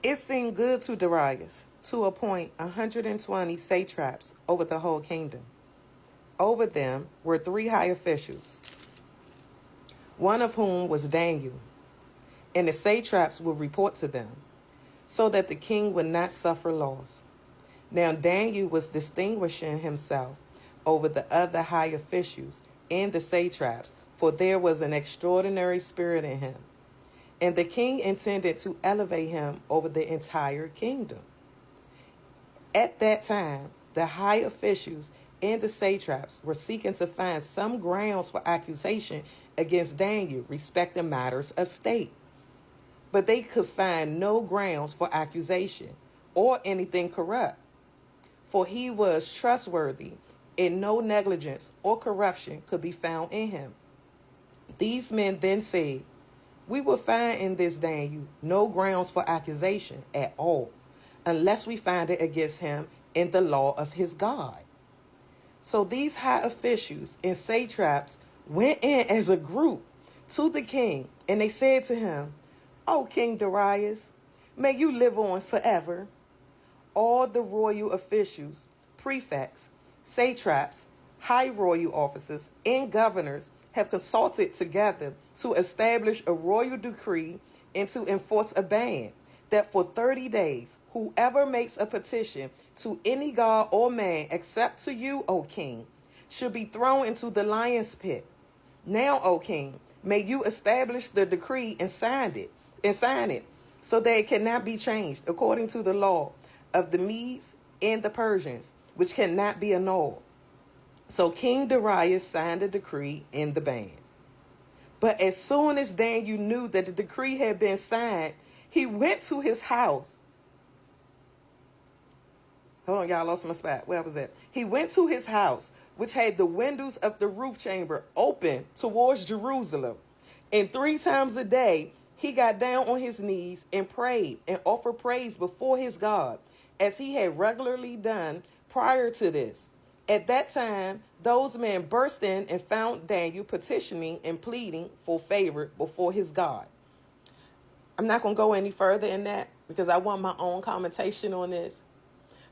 It seemed good to Darius to appoint 120 satraps over the whole kingdom. Over them were 3 high officials, one of whom was Daniel, and the satraps would report to them, so that the king would not suffer loss. Now Daniel was distinguishing himself over the other high officials and the satraps, for there was an extraordinary spirit in him. And the king intended to elevate him over the entire kingdom. At that time, the high officials and the satraps were seeking to find some grounds for accusation against Daniel respecting matters of state. But they could find no grounds for accusation or anything corrupt, for he was trustworthy, and no negligence or corruption could be found in him. These men then said, "We will find in this Daniel no grounds for accusation at all, unless we find it against him in the law of his God." So these high officials and satraps went in as a group to the king, and they said to him, "O King Darius, may you live on forever. All the royal officials, prefects, satraps, high royal officers, and governors have consulted together to establish a royal decree and to enforce a ban that for 30 days, whoever makes a petition to any god or man except to you, O king, should be thrown into the lion's pit. Now, O king, may you establish the decree and sign it so that it cannot be changed according to the law of the Medes and the Persians, which cannot be annulled." So King Darius signed the decree and the ban. But as soon as Daniel knew that the decree had been signed, he went to his house. Hold on, y'all, lost my spot. Where was that? He went to his house, which had the windows of the roof chamber open towards Jerusalem. And 3 times a day, he got down on his knees and prayed and offered praise before his God, as he had regularly done prior to this. At that time, those men burst in and found Daniel petitioning and pleading for favor before his God. I'm not going to go any further in that because I want my own commentation on this.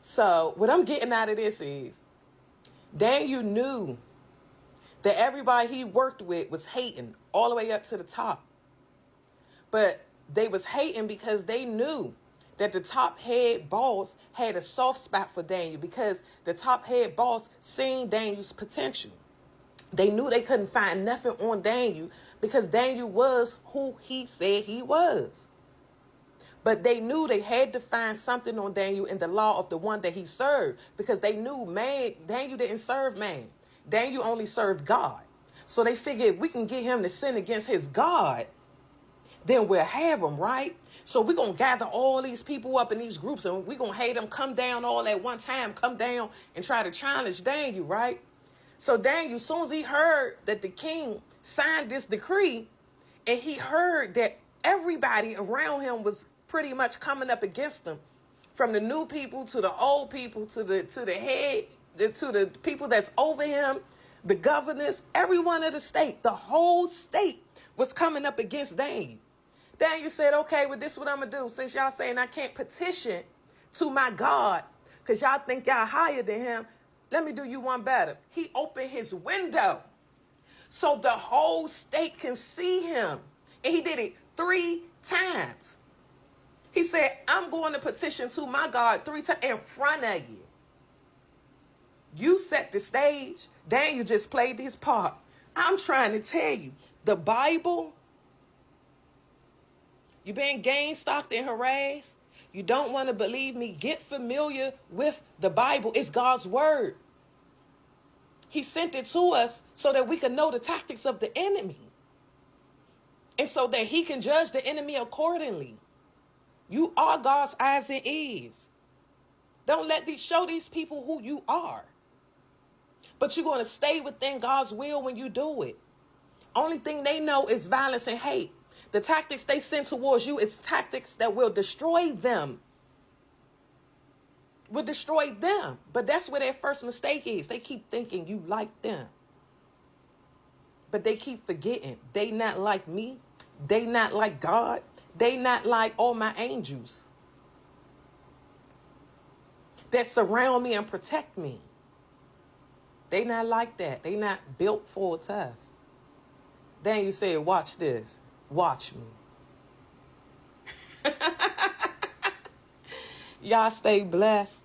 So what I'm getting out of this is Daniel knew that everybody he worked with was hating all the way up to the top. But they was hating because they knew that the top head boss had a soft spot for Daniel, because the top head boss seen Daniel's potential. They knew they couldn't find nothing on Daniel because Daniel was who he said he was. But they knew they had to find something on Daniel in the law of the one that he served, because they knew, man, Daniel didn't serve man. Daniel only served God. So they figured if we can get him to sin against his God, then we'll have him, right? So we're going to gather all these people up in these groups, and we're going to have them come down all at one time, come down and try to challenge Daniel, right? So Daniel, as soon as he heard that the king signed this decree, and he heard that everybody around him was pretty much coming up against him, from the new people to the old people to the head, to the people that's over him, the governors, everyone of the state, the whole state was coming up against Daniel. Daniel said, "Okay, well, this is what I'm going to do. Since y'all saying I can't petition to my God because y'all think y'all higher than him, let me do you one better." He opened his window so the whole state can see him. And he did it 3 times. He said, "I'm going to petition to my God 3 times in front of you." You set the stage. Daniel just played his part. I'm trying to tell you, the Bible, you been gain stalked and harassed. You don't want to believe me? Get familiar with the Bible. It's God's word. He sent it to us so that we can know the tactics of the enemy, and so that he can judge the enemy accordingly. You are God's eyes and ears. Don't let show these people who you are. But you're going to stay within God's will when you do it. Only thing they know is violence and hate. The tactics they send towards you is tactics that will destroy them. Will destroy them. But that's where their first mistake is. They keep thinking you like them. But they keep forgetting they not like me. They not like God. They not like all my angels. that surround me and protect me. They not like that. They not built for tough. Daniel said, watch this. Watch me. Y'all stay blessed.